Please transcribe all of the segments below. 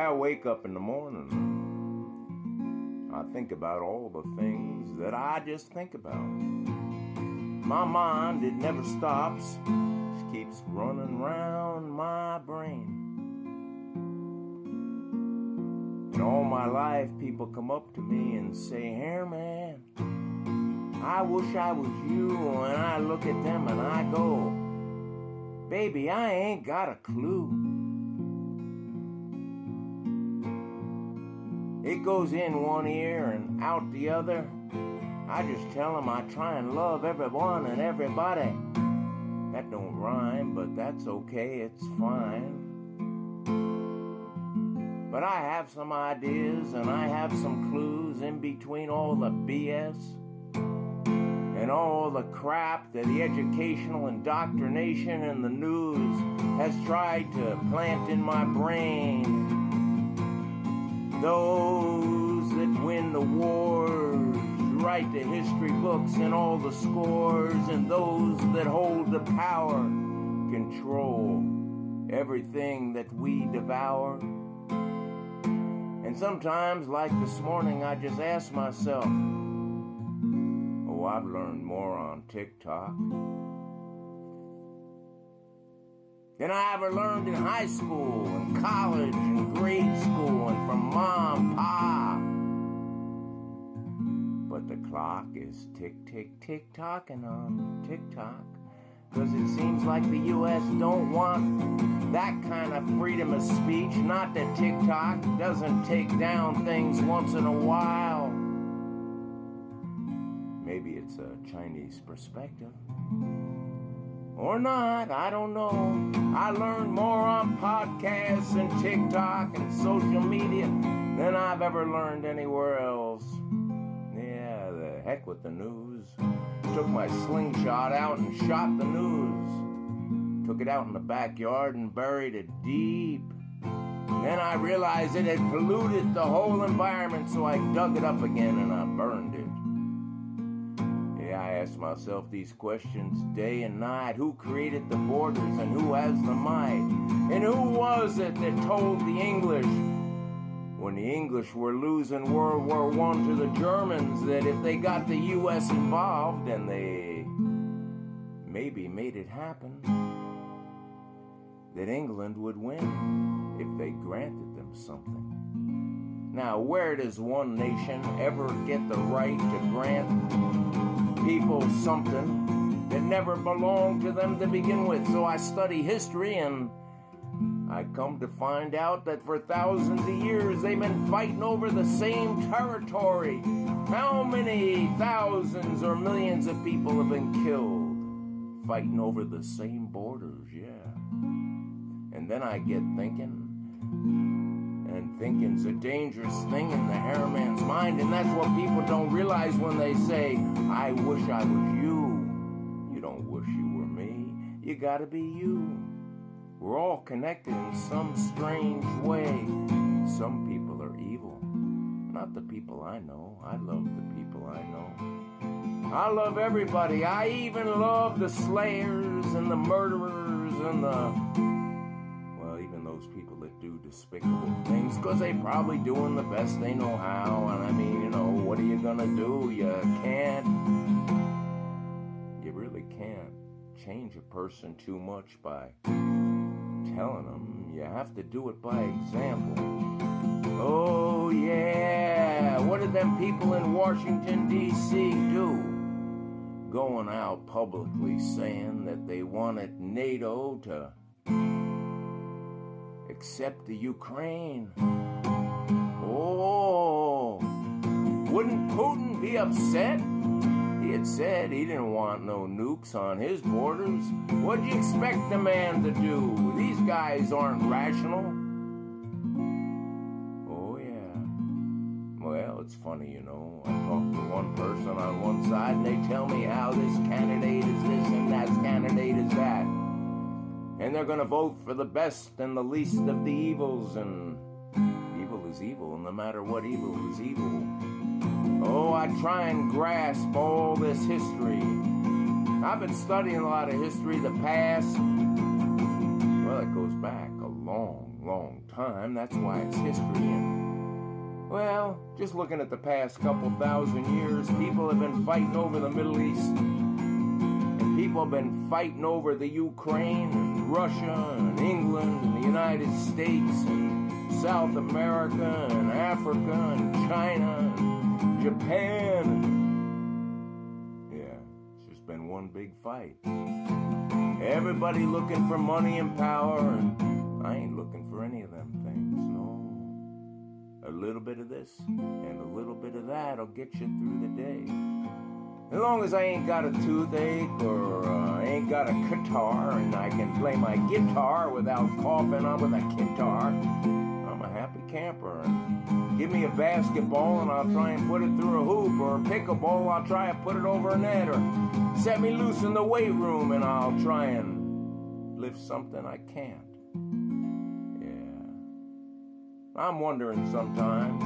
I wake up in the morning, I think about all the things that I just think about. My mind, it never stops. It keeps running round my brain. And all my life, people come up to me and say, "Hairman, I wish I was you." And I look at them and I go, "Baby, I ain't got a clue." It goes in one ear and out the other. I just tell them I try and love everyone and everybody. That don't rhyme, but that's okay, it's fine. But I have some ideas and I have some clues in between all the BS and all the crap that the educational indoctrination and the news has tried to plant in my brain. Those that win the wars write the history books and all the scores, and those that hold the power control everything that we devour. And sometimes, like this morning, I just ask myself, oh, I've learned more on TikTok than I ever learned in high school and college and grade school and from Mom, Pa. But the clock is tick, tick, tick-tocking on TikTok, 'cause it seems like the U.S. don't want that kind of freedom of speech. Not that TikTok doesn't take down things once in a while. Maybe it's a Chinese perspective. Or not, I don't know. I learned more on podcasts and TikTok and social media than I've ever learned anywhere else. Yeah, the heck with the news. Took my slingshot out and shot the news. Took it out in the backyard and buried it deep. Then I realized it had polluted the whole environment, so I dug it up again and I burned it. I ask myself these questions day and night. Who created the borders and who has the might? And who was it that told the English, when the English were losing World War I to the Germans, that if they got the U.S. involved and they maybe made it happen, that England would win if they granted them something? Now, where does one nation ever get the right to grant people something that never belonged to them to begin with? So I study history and I come to find out that for thousands of years they've been fighting over the same territory. How many thousands or millions of people have been killed fighting over the same borders? Yeah. And then I get thinking, and thinking's a dangerous thing in the hairman's mind, and that's what people don't realize when they say, "I wish I was you." You don't wish you were me. You gotta be you. We're all connected in some strange way. Some people are evil. Not the people I know. I love the people I know. I love everybody. I even love the slayers and the murderers and even those people that do despicable things, because they probably doing the best they know how. And I mean, what are you gonna do? You really can't change a person too much by telling them. You have to do it by example. Oh yeah, what did them people in Washington D.C. do? Going out publicly saying that they wanted NATO to accept the Ukraine. Oh, wouldn't Putin be upset? He had said he didn't want no nukes on his borders. What'd you expect the man to do? These guys aren't rational. Oh yeah. Well, it's funny, I talk to one person on one side and they tell me how this candidate is this and that candidate is that. And they're going to vote for the best and the least of the evils, and evil is evil, and no matter what evil is evil. Oh, I try and grasp all this history. I've been studying a lot of history, the past. Well, it goes back a long, long time. That's why it's history. And, well, just looking at the past couple thousand years, people have been fighting over the Middle East. And people have been fighting over the Ukraine and Russia and England and the United States and South America and Africa and China and Japan. Yeah, it's just been one big fight. Everybody looking for money and power, and I ain't looking for any of them things, no. A little bit of this and a little bit of that will get you through the day. As long as I ain't got a toothache or I ain't got a guitar and I can play my guitar without coughing on with a guitar, I'm a happy camper. And give me a basketball and I'll try and put it through a hoop, or pick a ball, I'll try and put it over a net, or set me loose in the weight room and I'll try and lift something I can't. Yeah. I'm wondering sometimes.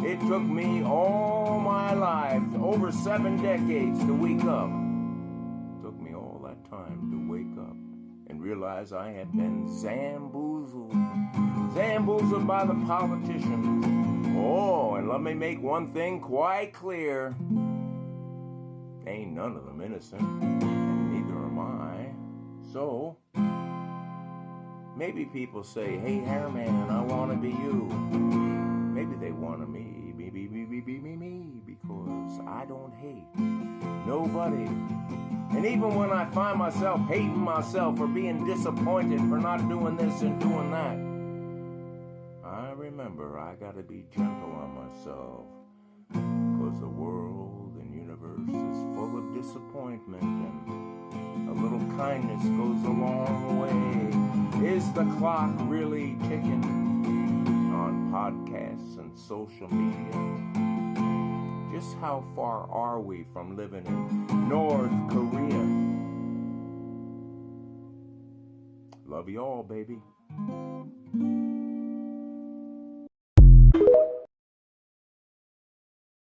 It took me all my life, over 7 decades, to wake up. It took me all that time to wake up and realize I had been zamboozled by the politicians. Oh, and let me make one thing quite clear. Ain't none of them innocent, and neither am I. So, maybe people say, hey, Hairman, I want to be you. Maybe they want to me, because I don't hate nobody. And even when I find myself hating myself for being disappointed for not doing this and doing that, I remember I got to be gentle on myself, because the world and universe is full of disappointment, and a little kindness goes a long way. Is the clock really ticking on podcasts and social media? Just how far are we from living in North Korea? Love you all, baby.